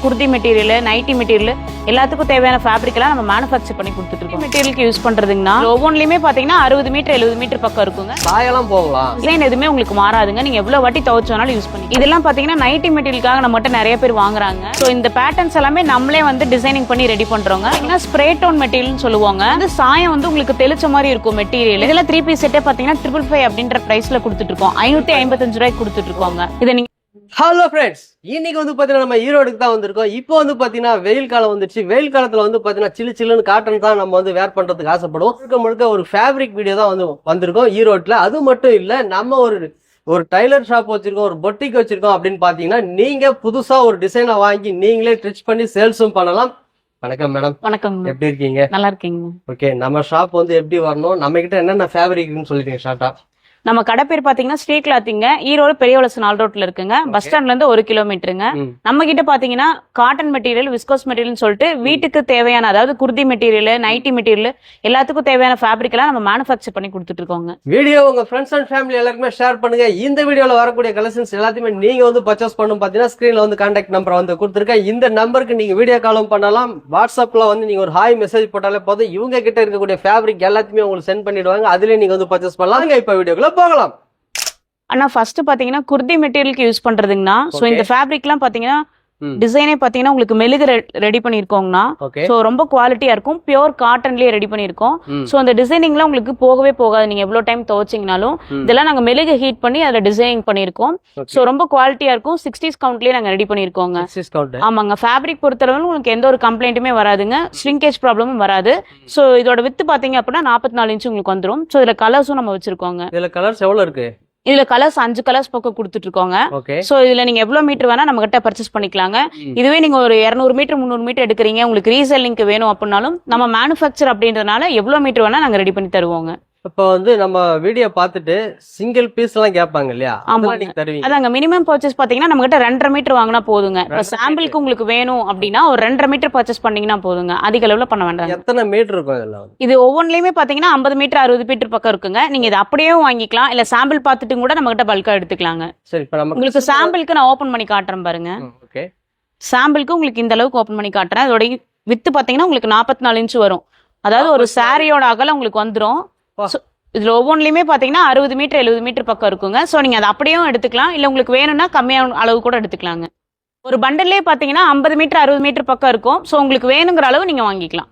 Kurti material, nightie material எல்லாத்துக்கும் தேவையான fabric எல்லாம் நம்ம மேனுஃபேக்சர் பண்ணி கொடுத்துட்டு இருக்கோம். மெட்டீரியலுக்கு யூஸ் பண்றதுங்கன்னா ஒவ்வொன்றிலுமே பாத்தீங்கன்னா 60 மீட்டர் 70 மீட்டர் பக்கம் இருக்குங்க. சாயலாம் போகலாம், டிசைன் எதுவுமே உங்களுக்கு மாறாதுங்க. நீங்க எவ்வளவு வாட்டி துவைச்சாலும் யூஸ் பண்ணி. இதெல்லாம் பாத்தீங்கன்னா நைட்டி மெட்டீரியலுக்காக நம்மகிட்ட நிறைய பேர் வாங்குறாங்க. சோ இந்த பேட்டர்ன்ஸ் எல்லாமே நம்மளே வந்து டிசைனிங் பண்ணி ரெடி பண்றோங்க. ஸ்ப்ரே டோன் மெட்டீரியல் சொல்லுவாங்க. அந்த சாயம் வந்து உங்களுக்கு தெளிச்ச மாதிரி இருக்கும் மெட்டீரியல். இதெல்லாம் 3 பீஸ் செட்டே பாத்தீங்கன்னா 555 அப்படின்ற பிரைஸ்ல கொடுத்துட்டு இருக்கோம். 555 ரூபாய்க்கு கொடுத்துட்டு இருக்கோங்க. இதை நீங்க ஹலோ ஃப்ரெண்ட்ஸ், இன்னைக்கு வந்து பாத்தீங்கன்னா நம்ம ஈரோடுக்கு தான் வந்திருக்கோம். இப்போ வந்து பாத்தீங்கன்னா வெயில் காலம் வந்துச்சு. வெயில் காலத்துல வந்து பாத்தீங்கன்னா சில்லுன்னு காட்டன் தான் நம்ம வந்து வேர் பண்றதுக்கு ஆசைப்படுவோம். முழுக்க ஒரு ஃபேப்ரிக் வீடியோ தான் வந்து வந்திருக்கோம் ஈரோட்ல. அது மட்டும் இல்ல, நம்ம ஒரு டைலர் ஷாப் வச்சிருக்கோம், ஒரு பொட்டிக் வச்சிருக்கோம். அப்படின்னு பாத்தீங்கன்னா நீங்க புதுசா ஒரு டிசைனை வாங்கி நீங்களே ஸ்டிச் பண்ணி சேல்ஸும் பண்ணலாம். வணக்கம் மேடம். வணக்கம். எப்படி இருக்கீங்க? நல்லா இருக்கீங்க. ஓகே, நம்ம ஷாப் வந்து எப்படி வரணும், நம்ம கிட்ட என்னென்ன ஃபேப்ரிக்னு சொல்லிட்டீங்க ஷார்ட்டா? நம்ம கடை பேர் பாத்தீங்கன்னா ஸ்ட்ரீட் கிளாத்திங்க, ஈரோடு பெரிய வளசு 4 ரோட்ல இருக்குங்க. பஸ் ஸ்டாண்ட்ல இருந்து 1 கிலோமீட்டருங்க. நம்ம கிட்ட பாத்தீங்கன்னா காட்டன் மெட்டீரியல், விஸ்கோஸ் மெட்டீரியல் சொல்லிட்டு வீட்டுக்கு தேவையான, அதாவது குர்தி மெட்டீரியல், நைட்டி மெட்டீரியல் எல்லாத்துக்கும் தேவையான ஃபேப்ரிக் எல்லாம் நம்ம மேனுஃபேக்சர் பண்ணி கொடுத்துட்டு இருக்கோங்க. வீடியோ உங்க ஃப்ரெண்ட்ஸ் அண்ட் ஃபேமிலி எல்லாருக்குமே ஷேர் பண்ணுங்க. இந்த வீடியோல வரக்கூடிய கலெக்ஷன்ஸ் எல்லாத்தையுமே நீங்க வந்து பர்ச்சேஸ் பண்ணணும். பாத்தீங்கன்னா ஸ்கிரீன்ல வந்து கான்டாக்ட் நம்பர் வந்து கொடுத்துருக்கேன். இந்த நம்பருக்கு நீங்க வீடியோ காலும் பண்ணலாம். வாட்ஸ்அப்ல வந்து நீங்க ஒரு ஹாய் மெசேஜ் போட்டாலே போதும், இவங்க கிட்ட இருக்கக்கூடிய ஃபேப்ரிக் எல்லாத்தையுமே உங்களுக்கு சென்ட் பண்ணிடுவாங்க. அதுல நீங்க வந்து பர்ச்சேஸ் பண்ணலாம். இப்ப வீடியோக்குள்ள போகலாம். ஆனா ஃபர்ஸ்ட் பாத்தீங்கன்னா குர்தி மெட்டீரியலுக்கு யூஸ் பண்றதுங்கன்னா, சோ இந்த ஃபேப்ரிக் எல்லாம் பாத்தீங்கன்னா டிசைனே பாத்தீங்கன்னா உங்களுக்கு மெழுகு ரெடி பண்ணிருக்கோம்னா, சோ ரொம்ப குவாலிட்டியா இருக்கும். பியூர் காட்டன்லயே ரெடி பண்ணிருக்கோம். சோ அந்த டிசைனிங்லாம் உங்களுக்கு போகவே போகாது. நீங்க எவ்வளவு டைம் துவைச்சீங்கனாலும் இதெல்லாம் நாங்க மெழுகு ஹீட் பண்ணி அதுல டிசைனிங் பண்ணிருக்கோம். சோ ரொம்ப குவாலிட்டியா இருக்கும். 60s கவுண்ட்லயே நாங்க ரெடி பண்ணிருக்கோங்க. ஆமாங்க. ஃபேப்ரிக் பொறுத்தளவு உங்களுக்கு எந்த ஒரு கம்ப்ளைண்ட்டுமே வராதுங்க. ஷ்ரிங்கேஜ் ப்ராப்ளமும் வராது. சோ இதோட வித்து பாத்தீங்க அப்படின்னா 44 இன்ச் உங்களுக்கு வந்துரும். சோ இதுல கலர்ஸும் நம்ம வச்சிருக்கோங்க. இதுல கலர்ஸ் எவ்வளவு இருக்கு? இதுல கலர்ஸ் 5 கலர்ஸ் பக்கம் கொடுத்துட்டு இருக்கோங்க. சோ இதுல நீங்க எவ்வளவு மீட்டர் வேணா நம்ம கிட்ட பர்ச்சேஸ் பண்ணிக்கலாங்க. இதுவே நீங்க ஒரு 200 மீட்டர் 300 மீட்டர் எடுக்கிறீங்க, உங்களுக்கு ரீசெல்லிங்க்கு வேணும் அப்படின்னாலும் நம்ம மேனுஃபேக்சர் அப்படின்றதுனால எவ்வளவு மீட்டர் வேணா நாங்க ரெடி பண்ணி தருவோங்க. இப்போ வந்து நம்ம வீடியோ பார்த்துட்டு சிங்கிள் பீஸ் எல்லாம் கேட்பாங்க இல்லையா? அதாங்க மினிமம் பர்ச்சேஸ் பாத்தீங்கன்னா நம்ம கிட்ட 2.5 மீட்டர் வாங்கினா போதுங்க. இப்ப சாம்பிளுக்கு உங்களுக்கு வேணும் அப்படின்னா ஒரு 2.5 மீட்டர் பர்ச்சேஸ் பண்ணீங்கன்னா போதுங்க. அதிக அளவுல பண்ண வேண்டாம். எத்தனை மீட்டர் இருக்கும் இதெல்லாம்? இது ஒவ்வொன்றிலுமே பாத்தீங்கன்னா 50 மீட்டர் 60 மீட்டர் பக்கம் இருக்குங்க. நீங்க இது அப்படியே வாங்கிக்கலாம், இல்ல சாம்பிள் பார்த்துட்டு கூட நம்ம கிட்ட பல்கா எடுத்துக்கலாங்க. சரி, இப்ப நம்ம உங்களுக்கு சாம்பிளுக்கு நான் ஓபன் பண்ணி காட்டுறேன் பாருங்க. ஓகே, சாம்பிளுக்கு உங்களுக்கு இந்த அளவுக்கு ஓபன் பண்ணி காட்டுறேன். அதோட வித்து பாத்தீங்கன்னா உங்களுக்கு 44 இன்ச் வரும். அதாவது ஒரு சாரியோட அகலம் உங்களுக்கு வந்துரும். இதுல ஒவ்வொன்றிலுமே பாத்தீங்கன்னா 60 மீட்டர் 70 மீட்டர் பக்கம் இருக்குங்க. சோ நீங்க அதை அப்படியே எடுத்துக்கலாம், இல்ல உங்களுக்கு வேணும்னா கம்மியான அளவு கூட எடுத்துக்கலாங்க. ஒரு பண்டல்லே பாத்தீங்கன்னா 50 மீட்டர் 60 மீட்டர் பக்கம் இருக்கும். சோ உங்களுக்கு வேணுங்கிற அளவு நீங்க வாங்கிக்கலாம்.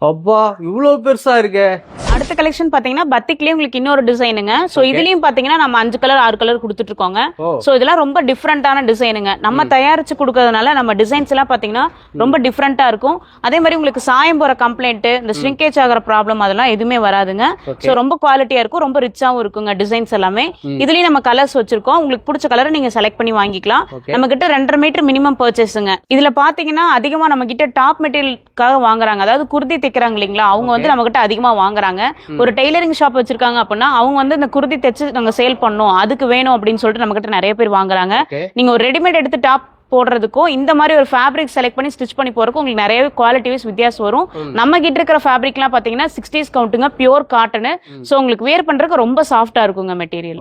அப்பா, இவ்வளவு பெருசா இருக்கு. அடுத்த கலெக்ஷன் பாத்தீங்கன்னா பத்திக்லயே உங்களுக்கு இன்னொரு டிசைனுங்க. சோ இதுலயும் பாத்தீங்கன்னா நம்ம 5 கலர் 6 கலர் கொடுத்துட்டு இருக்கோங்க. சோ இதெல்லாம் ரொம்ப டிஃப்ரெண்டான டிசைனுங்க. நம்ம தயாரிச்சு கொடுக்கறதுனால நம்ம டிசைன்ஸ் எல்லாம் பாத்தீங்கன்னா ரொம்ப டிஃப்ரெண்டா இருக்கும். அதே மாதிரி உங்களுக்கு சாயம் போற கம்ப்ளைண்ட், இந்த ஷ்ரிங்கேஜ் ஆகிற ப்ராப்ளம் அதெல்லாம் எதுவுமே வராதுங்க. சோ ரொம்ப குவாலிட்டியா இருக்கும், ரொம்ப ரிச்சாவும் இருக்குங்க டிசைன்ஸ் எல்லாமே. இதுலயும் நம்ம கலர்ஸ் வச்சிருக்கோம். உங்களுக்கு பிடிச்ச கலரை நீங்க செலக்ட் பண்ணி வாங்கிக்கலாம். நம்ம கிட்ட 2.5 மீட்டர் மினிமம் பர்ச்சேஸுங்க. இதுல பாத்தீங்கன்னா அதிகமா நம்ம கிட்ட டாப் மெட்டீரியலுக்காக வாங்குறாங்க. அதாவது குர்தி தைக்கிறாங்க இல்லைங்களா, அவங்க வந்து நம்ம கிட்ட அதிகமா வாங்குறாங்க. ஒரு டெய்லரிங் ஷாப் வச்சிருக்காங்க அப்படின்னா அவங்க வந்து இந்த குர்தி தைச்சு நாங்க சேல் பண்ணோம், அதுக்கு வேணும் அப்படின்னு சொல்லிட்டு நம்ம கிட்ட நிறைய பேர் வாங்குறாங்க. நீங்க ஒரு ரெடிமேட் எடுத்து டாப் போடுறதுக்கும் இந்த மாதிரி ஒரு ஃபேப்ரிக் செலக்ட் பண்ணி ஸ்டிச் பண்ணி போறதுக்கும் உங்களுக்கு நிறைய குவாலிட்டி வைஸ் வித்தியாசம் வரும். நம்ம கிட்ட இருக்கிற ஃபேப்ரிக்லாம் பாத்தீங்கன்னா 60s கவுண்ட்டுங்க, பியூர் காட்டன். சோ உங்களுக்கு வேர் பண்றதுக்கு ரொம்ப சாஃப்டா இருக்குங்க மெட்டீரியல்.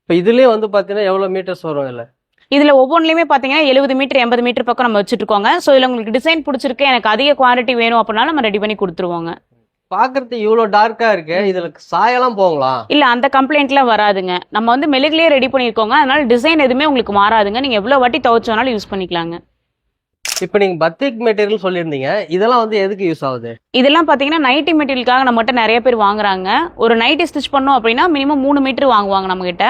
இப்போ இதுலயே வந்து பாத்தீங்கன்னா எவ்வளவு மீட்டர்ஸ் வரும்? இதுல ஒவ்வொன்றிலுமே பாத்தீங்கன்னா 70 மீட்டர் 80 மீட்டர் பக்கம் நம்ம வச்சுட்டு இருக்கோங்க. சோ இதுல உங்களுக்கு டிசைன் பிடிச்சிருக்கு, எனக்கு அதிக குவாலிட்டி வேணும் அப்படின்னா நம்ம ரெடி பண்ணி கொடுத்துருவோங்க. பாக்குறது இவ்வளவு டார்க்கா இருக்கு, இதுல சாயலாம் போகலாம்? இல்ல, அந்த கம்ப்ளைண்ட்லாம் வராதுங்க. நம்ம வந்து மெழுகுலயே ரெடி பண்ணிருக்கோங்க. அதனால டிசைன் எதுவுமே உங்களுக்கு மாறாதுங்க. நீங்க எவ்வளவு வாட்டி துவைச்சாலும் யூஸ் பண்ணிக்கலாங்க. இப்ப நீங்க பத்திக் மெட்டீரியல் சொல்லியிருந்தீங்க, இதெல்லாம் வந்து எதுக்கு யூஸ் ஆகுது? இதெல்லாம் பாத்தீங்கன்னா நைட்டி மெட்டீரியலுக்காக நம்ம கிட்ட நிறைய பேர் வாங்குறாங்க. ஒரு நைட்டி ஸ்டிச் பண்ணோம் அப்படின்னா மினிமம் 3 மீட்டர் வாங்குவாங்க நம்ம கிட்ட.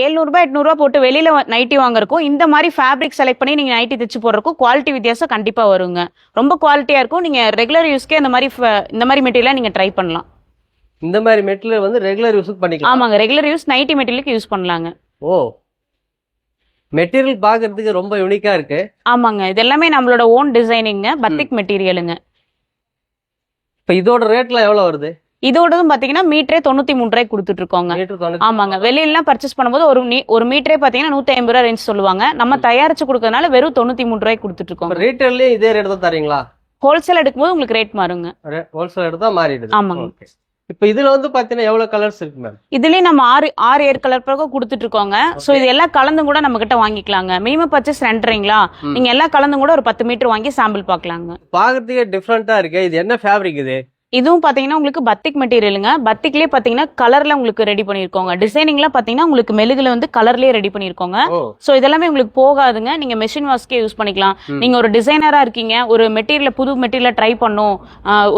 700 ரூபாய் 800 ரூபாய் போட்டு வெளியில நைட்டி வாங்குறக்கும் இந்த மாதிரி ஃபேப்ரிக் செலக்ட் பண்ணி நீங்க நைட்டி தைச்சு போடுறக்கும் குவாலிட்டி வித்தியாசம் கண்டிப்பா வருங்க. ரொம்ப குவாலிட்டியா இருக்கும். நீங்க ரெகுலர் யூஸ்க்கே இந்த மாதிரி மெட்டீரியல் நீங்க ட்ரை பண்ணலாம். இந்த மாதிரி மெட்டீரியல் வந்து ரெகுலர் யூஸ் பண்ணிக்கலாம்? ஆமாங்க, ரெகுலர் யூஸ் நைட்டி மெட்டீரியலுக்கு யூஸ் பண்ணலாங்க. ஓ, மெட்டீரியல் பாக்குறதுக்கு ரொம்ப யூனிக்கா இருக்கு. ஆமாங்க, இது எல்லாமே நம்மளோட ஓன் டிசைனிங்க, பத்திக் மெட்டீரியலுங்க. இப்ப இதோட ரேட்லாம் எவ்வளவு வருது? இதோடதும் பாத்தீங்கன்னா மீட்டரே 93 ரூபாய்க்கு கொடுத்துட்டு இருக்கோங்க. ஆமாங்க, வெளியில பர்ச்சேஸ் பண்ணும்போது ஒரு மீட்டரே பாத்தீங்கன்னா 150 ரூபாய் ரேஞ்ச் சொல்லுவாங்க. நம்ம தயாரிச்சு கொடுக்கறதுனால வெறும் 93 ரூபாய்க்கு கொடுத்துட்டு இருக்கோம். ரீட்டைல்லயே இதே ரேட் தான் தரீங்களா? ஹோல்சேல் எடுக்கும்போது உங்களுக்கு ரேட் மாறுங்க. ஹோல்சேல் எடுத்தா மாறிடுது. ஆமாங்க. இப்போ இதுல வந்து பாத்தீங்கன்னா எவ்வளவு கலர்ஸ் இருக்கு மேம்? இதுலயே நம்ம ஆறு 7 கலர் பக்கம் கொடுத்துட்டு இருக்கோங்க. சோ இது எல்லாம் கலந்து கூட நம்ம கிட்ட வாங்கிக்கலாங்க. மினிமம் பர்ச்சேஸ் 2.5ங்களா, நீங்க எல்லாம் கலந்து கூட ஒரு 10 மீட்டர் வாங்கி சாம்பிள் பார்க்கலாங்க. பாக்குறதுக்கே டிஃப்ரெண்டா இருக்கு. இது என்ன ஃபேப்ரிக் இது? இதுவும் பாத்தீங்கன்னா உங்களுக்கு பத்திக் மெட்டீரியலுங்க. பத்திக்லயே பாத்தீங்கன்னா கலர்ல உங்களுக்கு ரெடி பண்ணிருக்கோங்க. டிசைனிங்ல பாத்தீங்கன்னா உங்களுக்கு மெழுகுல வந்து கலர்லயே ரெடி பண்ணிருக்கோங்க. சோ இதெல்லாமே உங்களுக்கு போகாதுங்க. நீங்க மெஷின் வாஷ்க்கே யூஸ் பண்ணிக்கலாம். நீங்க ஒரு டிசைனரா இருக்கீங்க, ஒரு மெட்டீரியல் புது மெட்டீரியல் ட்ரை பண்ணும்,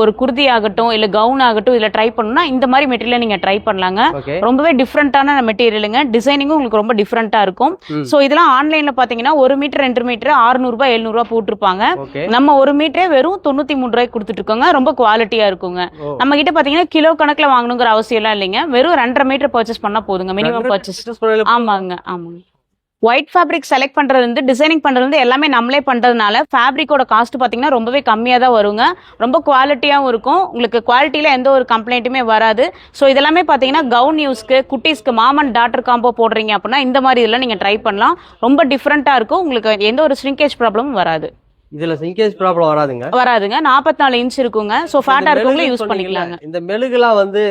ஒரு குர்தி ஆகட்டும் இல்ல கவுன் ஆகட்டும் இதுல ட்ரை பண்ணணும்னா இந்த மாதிரி மெட்டீரியல் நீங்க ட்ரை பண்ணலாங்க. ரொம்பவே டிஃப்ரெண்டான மெட்டீரியலுங்க. டிசைனிங்கும் உங்களுக்கு ரொம்ப டிஃப்ரெண்டா இருக்கும். சோ இதெல்லாம் ஆன்லைன்ல பாத்தீங்கன்னா 1 மீட்டர் 2 மீட்டர் 600 ரூபாய் 700 ரூபாய் போட்டிருப்பாங்க. நம்ம 1 மீட்டரே வெறும் 93 ரூபாய்க்கு கொடுத்துட்டு இருக்கோங்க. ரொம்ப குவாலிட்டியா இருக்கும். நம்ம கிட்ட பாத்தீங்கன்னா கிலோ கணக்குல வாங்கணுங்கிற அவசியம் எல்லாம் இல்லைங்க. வெறும் 2.5 மீட்டர் பர்ச்சேஸ் பண்ணா போதுங்க. Minimum purchase. ஆமாங்க. ஒயிட் ஃபேப்ரிக் செலக்ட் பண்றது வந்து டிசைனிங் பண்றது வந்து எல்லாமே நம்மளே பண்றதுனால ஃபேப்ரிக்கோட காஸ்ட் பாத்தீங்கன்னா ரொம்பவே கம்மியா தான் வருங்க. ரொம்ப குவாலிட்டியாவும் இருக்கும். உங்களுக்கு குவாலிட்டியில எந்த ஒரு கம்ப்ளைண்ட்டுமே வராது. ஸோ இதெல்லாமே பாத்தீங்கன்னா கவுன் யூஸ்க்கு, குட்டீஸ்க்கு மாமன் டாட்டர் காம்போ போடுறீங்க அப்படின்னா இந்த மாதிரி இதெல்லாம் நீங்க ட்ரை பண்ணலாம். ரொம்ப டிஃப்ரெண்டா இருக்கும். உங்களுக்கு எந்த ஒரு ஷ்ரிங்கேஜ் ப்ராப்ளமும் வராது. இதுல சிங்கேஜ் ப்ராப்ளம் வராதுங்க. 44 இன்ச் இருக்குங்க. சோ ஃபேட்டா இருக்கவங்களே யூஸ் பண்ணிக்கலாங்க. இந்த மெழுகுலாம் வந்து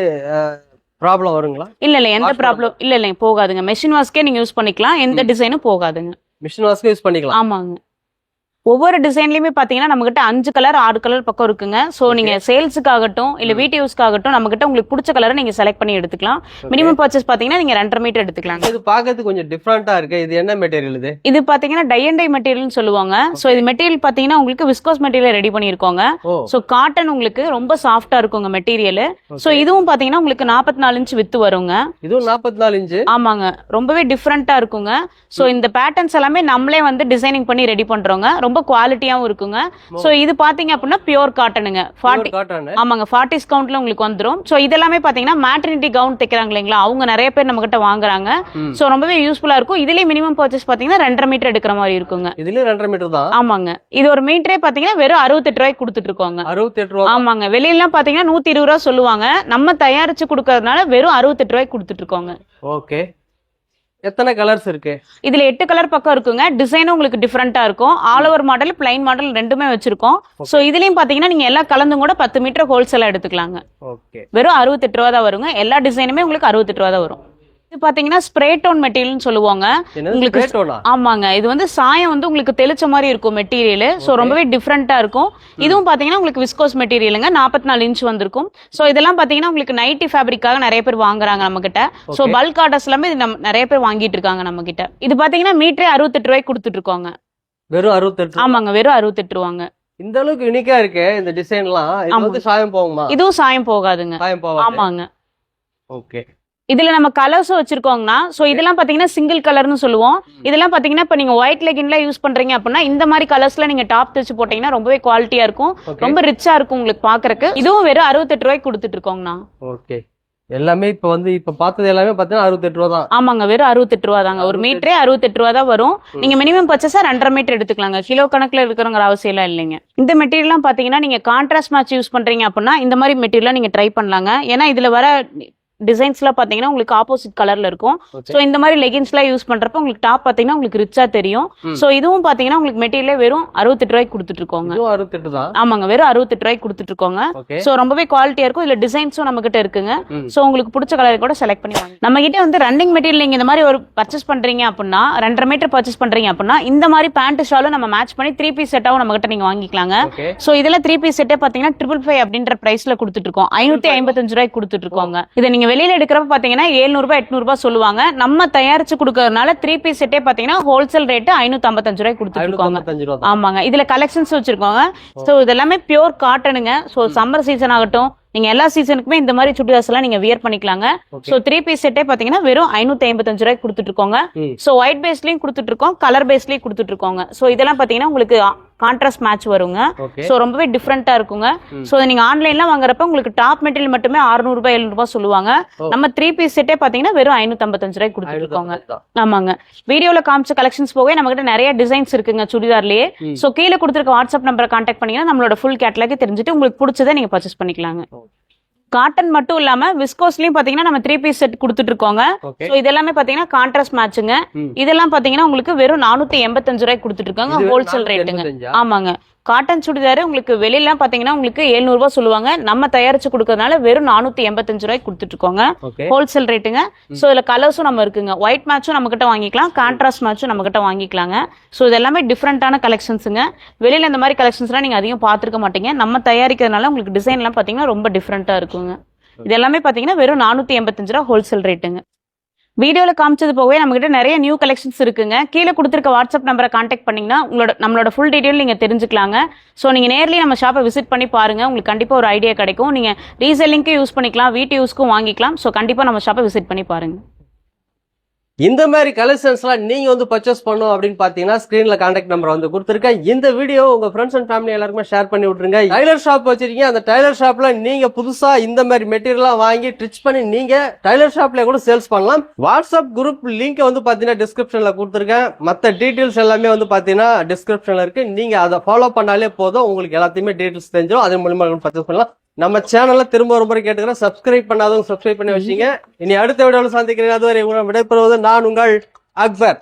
ப்ராப்ளம் வருங்களா? இல்ல எந்த ப்ராப்ளம் இல்ல போகாதுங்க. மெஷின் வாஷ்க்கே நீங்க யூஸ் பண்ணிக்கலாம். எந்த டிசைனும் போகாதுங்க. மிஷின் வாஷ்க்கு யூஸ் பண்ணிக்கலாம். ஆமாங்க. ஒவ்வொரு டிசைன்லயுமே பாத்தீங்கன்னா நம்ம கிட்ட 5 கலர் 6 கலர் பக்கம் இருக்குங்க. சோ நீங்க சேல்ஸுக்காகட்டும் இல்ல வீட்டு யூஸ்க்காகட்டும் நம்ம கிட்ட உங்களுக்கு பிடிச்ச கலரை நீங்க செலக்ட் பண்ணி எடுத்துக்கலாம். மினிமம் பர்ச்சேஸ் பாத்தீங்கன்னா நீங்க 2.5 மீட்டர் எடுத்துக்கலாம். இது பாக்கிறதுக்கு கொஞ்சம் டிஃபரெண்டா இருக்கு. இது என்ன மெட்டீரியல் இது? இது பாத்தீங்கன்னா டை அண்ட் டை மெட்டீரியல்னு சொல்லுவாங்க. சோ இது மெட்டீரியல் பாத்தீங்கன்னா உங்களுக்கு விஸ்கோஸ் மெட்டீரியல் ரெடி பண்ணிருக்கோங்க. சோ காட்டன் உங்களுக்கு ரொம்ப சாஃப்டா இருக்குங்க மெட்டீரியல். சோ இதுவும் பாத்தீங்கன்னா உங்களுக்கு 44 இன்ச் வித்து வருங்க. இதுவும் 44 இன்ச். ஆமாங்க. ரொம்பவே டிஃபரெண்டா இருக்குங்க. சோ இந்த பேட்டர்ன்ஸ் எல்லாமே நம்மளே வந்து டிசைனிங் பண்ணி ரெடி பண்றோங்க. ரொம்ப குவாலிட்டியாவும் இருக்குங்க. சோ இது பாத்தீங்க அப்படின்னா பியூர் காட்டனுங்க. 40 ஆமாங்க 40s கவுண்ட்ல உங்களுக்கு வந்துரும். சோ இதெல்லாமே பாத்தீங்கன்னா மேட்டர்னிட்டி கவுன் தைக்கிறாங்க இல்லைங்களா, அவங்க நிறைய பேர் நம்ம கிட்ட வாங்குறாங்க. சோ ரொம்பவே யூஸ்ஃபுல்லா இருக்கும். இதுலயே மினிமம் பர்ச்சேஸ் பாத்தீங்கன்னா 2.5 மீட்டர் எடுக்கிற மாதிரி இருக்குங்க. இதுலயே 2.5 மீட்டர் தான். ஆமாங்க. இது ஒரு மீட்டரே பாத்தீங்கன்னா வெறும் 68 ரூபாய்க்கு கொடுத்துட்டு இருக்கோங்க. 68 ரூபாய். ஆமாங்க. வெளியில பாத்தீங்கன்னா 120 ரூபாய் சொல்லுவாங்க. நம்ம தயாரிச்சு கொடுக்கறதுனால வெறும் 68 ரூபாய்க்கு கொடுத்துட்டு இருக்கோங்க. ஓகே. எத்தனை கலர்ஸ் இருக்கு? இதுல 8 கலர் பக்கம் இருக்குங்க. டிசைனும் உங்களுக்கு டிஃபரெண்டா இருக்கும். All over model, plain model ரெண்டுமே வச்சிருக்கோம். சோ இதுலயும் பாத்தீங்கன்னா நீங்க எல்லா கலந்தும் கூட 10 மீட்டர் ஹோல்சேலா எடுத்துக்கலாங்க. ஓகே. வெறும் 68 ரூபாய் தான் வருங்க. எல்லா டிசைனுமே உங்களுக்கு 68 ரூபாய் தான் வரும். இது பாத்தீங்கன்னா ஸ்ப்ரே டோன் மெட்டீரியல்னு சொல்லுவாங்க. உங்களுக்கு ஆமாங்க. இது வந்து சாயம் வந்து உங்களுக்கு தெளிச்ச மாதிரி இருக்கும் மெட்டீரியல். சோ ரொம்பவே டிஃபரெண்டா இருக்கும். இதுவும் பாத்தீங்கன்னா உங்களுக்கு விஸ்கோஸ் மெட்டீரியலுங்க. 44 இன்ச் வந்திருக்கும். சோ இதெல்லாம் பாத்தீங்கன்னா உங்களுக்கு நைட்டி ஃபேப்ரிக்காக நிறைய பேர் வாங்குறாங்க நம்ம கிட்ட. சோ பல்க் ஆர்டர்ஸ் எல்லாமே இது நிறைய பேர் வாங்கிட்டு இருக்காங்க நம்ம கிட்ட. இது பாத்தீங்கன்னா மீட்டரே 68 ரூபாய்க்கு கொடுத்துட்டு இருக்கோங்க. வெறும் 68? ஆமாங்க. வெறும் 68 ரூபாங்க. இந்த அளவுக்கு யூனிக்கா இருக்கு இந்த டிசைன்லாம். இது வந்து சாயம் போகுமா? இதுவும் சாயம் போகாதுங்க. சாயம் போகாது. ஆமாங்க. ஓகே. இதுல நம்ம கலர்ஸும் வச்சிருக்கோங்கன்னா, சோ இதெல்லாம் பாத்தீங்கன்னா சிங்கிள் கலர்னு சொல்லுவோம். இதெல்லாம் பாத்தீங்கன்னா இப்ப நீங்க ஒயிட் லெகின்ல யூஸ் பண்றீங்க அப்படின்னா இந்த மாதிரி கலர்ஸ்ல நீங்க டாப் தச்சு போட்டீங்கன்னா ரொம்பவே குவாலிட்டியா இருக்கும். ரொம்ப ரிச்சா இருக்கும் உங்களுக்கு பாக்குறதுக்கு. இதுவும் வெறும் 68 ரூபாய்க்கு கொடுத்துட்டு இருக்கோங்கண்ணா. ஓகே. எல்லாமே இப்ப பார்த்தது எல்லாமே பாத்தீங்கன்னா 68 ரூபாய் தான். ஆமாங்க. வெறும் 68 ரூபாய் தாங்க. ஒரு மீட்டரே 68 ரூபாய் தான் வரும். நீங்க மினிமம் பர்ச்சேஸா 2.5 மீட்டர் எடுத்துக்கலாங்க. கிலோ கணக்குல இருக்கிறவங்க அவசியம் எல்லாம் இல்லைங்க. இந்த மெட்டீரியல்லாம் பாத்தீங்கன்னா நீங்க கான்ட்ராஸ்ட் மேட்ச் யூஸ் பண்றீங்க அப்படின்னா இந்த மாதிரி மெட்டீரியல் நீங்க ட்ரை பண்ணலாங்க. ஏன்னா இதுல வர டிசைன்ஸ்லாம் பாத்தீங்கன்னா உங்களுக்கு ஆப்போசிட் கலர்ல இருக்கும். சோ இந்த மாதிரி லெகின்ஸ்லாம் யூஸ் பண்றப்ப உங்களுக்கு டாப் பாத்தீங்கன்னா உங்களுக்கு ரிச்சா தெரியும். சோ இதுவும் பாத்தீங்கன்னா உங்களுக்கு மெட்டீரியல் வெறும் 68 ரூபாய்க்கு கொடுத்துட்டு இருக்கோங்க. 68 தான். ஆமாங்க. வெறும் 68 ரூபாய்க்கு கொடுத்துட்டு இருக்கோங்க. சோ ரொம்பவே குவாலிட்டியா இருக்கும். இதுல டிசைன்ஸும் நம்ம கிட்ட இருக்குங்க. சோ உங்களுக்கு பிடிச்ச கலர் கூட செலக்ட் பண்ணி வாங்க. நம்ம கிட்ட வந்து ரன்னிங் மெட்டீரியல் நீங்க இந்த மாதிரி ஒரு பர்ச்சேஸ் பண்றீங்க அப்படின்னா 2.5 மீட்டர் பர்ச்சேஸ் பண்றீங்க அப்படின்னா இந்த மாதிரி பேண்ட் ஷாலும் நம்ம மேட்ச் பண்ணி 3 பீஸ் செட்டாவும் நம்ம கிட்ட நீங்க வாங்கிக்கலாங்க. சோ இதுல 3 பீஸ் செட்டே பாத்தீங்கன்னா 555 அப்படின்ற பிரைஸ்ல கொடுத்துட்டு இருக்கோம். 555 ரூபாய்க்கு கொடுத்துட்டு இருக்கோங்க. இதை நீங்க வெளியில எடுக்கிறப்ப பாத்தீங்கன்னா 700 ரூபாய் 800 ரூபாய் சொல்லுவாங்க. நம்ம தயாரிச்சு கொடுக்கறதுனால 3 பீஸ் செட்டே பாத்தீங்கன்னா ஹோல்சேல் ரேட் 555 ரூபாய் கொடுத்துட்டு இருக்கோங்க. ஆமாங்க. இதுல கலெக்ஷன்ஸ் வச்சிருக்கோங்க. சோ இதெல்லாமே பியூர் காட்டனுங்க. சோ சம்மர் சீசன் ஆகட்டும் நீங்க எல்லா சீசனுக்குமே இந்த மாதிரி சுடிதார்ஸ் எல்லாம் நீங்க வியர் பண்ணிக்கலாங்க. சோ 3 பீஸ் செட்டே பாத்தீங்கன்னா வெறும் 555 ரூபாய்க்கு கொடுத்துட்டு இருக்கோங்க. சோ ஒயிட் பேஸ்லயும் கொடுத்துட்டு இருக்கோம், கலர் பேஸ்லயும் கொடுத்துட்டு இருக்கோங்க. சோ இதெல்லாம் பாத்தீங்கன்னா உங்களுக்கு கான்ட்ராஸ்ட் மேட்ச் வருங்க. சோ ரொம்பவே டிஃபரெண்டா இருக்குங்க. சோ நீங்க ஆன்லைன்ல வாங்குறப்ப உங்களுக்கு டாப் மெட்டீரியல் மட்டுமே 600 ரூபாய் 700 ரூபாய் சொல்லுவாங்க. நம்ம 3 பீஸ் செட்டே பாத்தீங்கன்னா வெறும் 555 ரூபாய்க்கு கொடுத்துட்டு இருக்கோங்க. ஆமாங்க. வீடியோல காமிச்ச கலெக்ஷன்ஸ் போக நம்ம கிட்ட நிறைய டிசைன்ஸ் இருக்குங்க சுடிதார்லயே. சோ கீழே கொடுத்திருக்க வாட்ஸ்அப் நம்பரை கான்டாக்ட் பண்ணீங்கன்னா நம்மளோட ஃபுல் கேட்டலாக் தெரிஞ்சுட்டு உங்களுக்கு பிடிச்சதை நீங்க பர்ச்சேஸ் பண்ணிக்கலாங்க. காட்டன் மட்டும் இல்லாம விஸ்கோஸ்லயும் பாத்தீங்கன்னா நம்ம 3 பீஸ் செட் கொடுத்துட்டு இருக்கோங்க. சோ இதெல்லாமே பாத்தீங்கன்னா கான்ட்ராஸ்ட் மேட்சுங்க. இதெல்லாம் பாத்தீங்கன்னா உங்களுக்கு வெறும் 485 ரூபாய்க்கு கொடுத்துட்டு இருக்காங்க. ஹோல்சேல் ரேட்டுங்க. ஆமாங்க. காட்டன் சுடிதார் உங்களுக்கு வெளியில பாத்தீங்கன்னா உங்களுக்கு 700 ரூபாய் சொல்லுவாங்க. நம்ம தயாரிச்சு கொடுக்கறதுனால வெறும் 485 ரூபாய்க்கு கொடுத்துட்டு இருக்கோங்க. ஓகே ஹோல்சேல் ரேட்டுங்க. சோ இதுல கலர்ஸும் நம்ம இருக்குங்க. ஒயிட் மேட்சும் நம்ம கிட்ட வாங்கிக்கலாம், கான்ட்ராஸ்ட் மேட்சும் நம்ம கிட்ட வாங்கிக்கலாங்க. சோ இது எல்லாமே டிஃப்ரெண்டான கலெக்ஷன்ஸுங்க. வெளியில இந்த மாதிரி கலெக்ஷன்ஸ்லாம் நீங்க அதிகம் பார்த்திருக்க மாட்டீங்க. நம்ம தயாரிக்கிறதுனால உங்களுக்கு டிசைன் எல்லாம் பாத்தீங்கன்னா ரொம்ப டிஃப்ரெண்டா இருக்குங்க. இது எல்லாமே பாத்தீங்கன்னா வெறும் 485 ரூபாய் ஹோல்சேல் ரேட்டுங்க. வீடியோல காமிச்சது போகவே நம்ம கிட்ட நிறைய நியூ கலெக்ஷன்ஸ் இருக்குங்க. கீழே கொடுத்துருக்க வாட்ஸ்அப் நம்பரை கான்டாக்ட் பண்ணீங்கன்னா நம்மளோட ஃபுல் டீடைல் நீங்க தெரிஞ்சுக்கலாங்க. ஸோ நீங்க நேர்லயே நம்ம ஷாப்பை விசிட் பண்ணி பாருங்க, உங்களுக்கு கண்டிப்பா ஒரு ஐடியா கிடைக்கும். நீங்க ரீசெல்லிங்க்கு யூஸ் பண்ணிக்கலாம், வீட்டு யூஸ்க்கும் வாங்கிக்கலாம். ஸோ கண்டிப்பா நம்ம ஷாப்பை விசிட் பண்ணி பாருங்க. இந்த மாதிரி கலெக்ஷன்ஸ்லாம் நீங்க வந்து பர்ச்சேஸ் பண்ணணும் அப்படின்னு பாத்தீங்கன்னா ஸ்கிரீன்ல கான்டாக்ட் நம்பர் வந்து கொடுத்துருக்கேன். இந்த வீடியோ உங்க ஃப்ரெண்ட்ஸ் அண்ட் ஃபேமிலி எல்லாருக்குமே ஷேர் பண்ணி விட்டுருங்க. டைலர் ஷாப் வச்சிருக்கீங்க, அந்த டைலர் ஷாப்ல நீங்க புதுசா இந்த மாதிரி மெட்டீரியல்லாம் வாங்கி ஸ்டிச் பண்ணி நீங்க டைலர் ஷாப்ல கூட சேல்ஸ் பண்ணலாம். வாட்ஸ்அப் குரூப் லிங்க் வந்து பாத்தீங்கன்னா டிஸ்கிரிப்ஷன்ல கொடுத்துருக்கேன். மத்த டீடைல்ஸ் எல்லாமே வந்து பாத்தீங்கன்னா டிஸ்கிரிப்ஷன்ல இருக்கு. நீங்க அதை ஃபாலோ பண்ணாலே போதும், உங்களுக்கு எல்லாத்தையுமே டீடைல்ஸ் தெரிஞ்சிடும். அதன் மூலமா பர்ச்சேஸ் பண்ணலாம். நம்ம சேனல்ல திரும்ப ஒரு முறை கேட்டுக்கிறேன், சப்ஸ்கிரைப் பண்ணாதவங்க சப்ஸ்கிரைப் பண்ணி வச்சீங்க. இனி அடுத்த வீடியோவில் சந்திக்கிறேன். அதுவரை விடைபெறுவது நான் உங்கள் அக்பர்.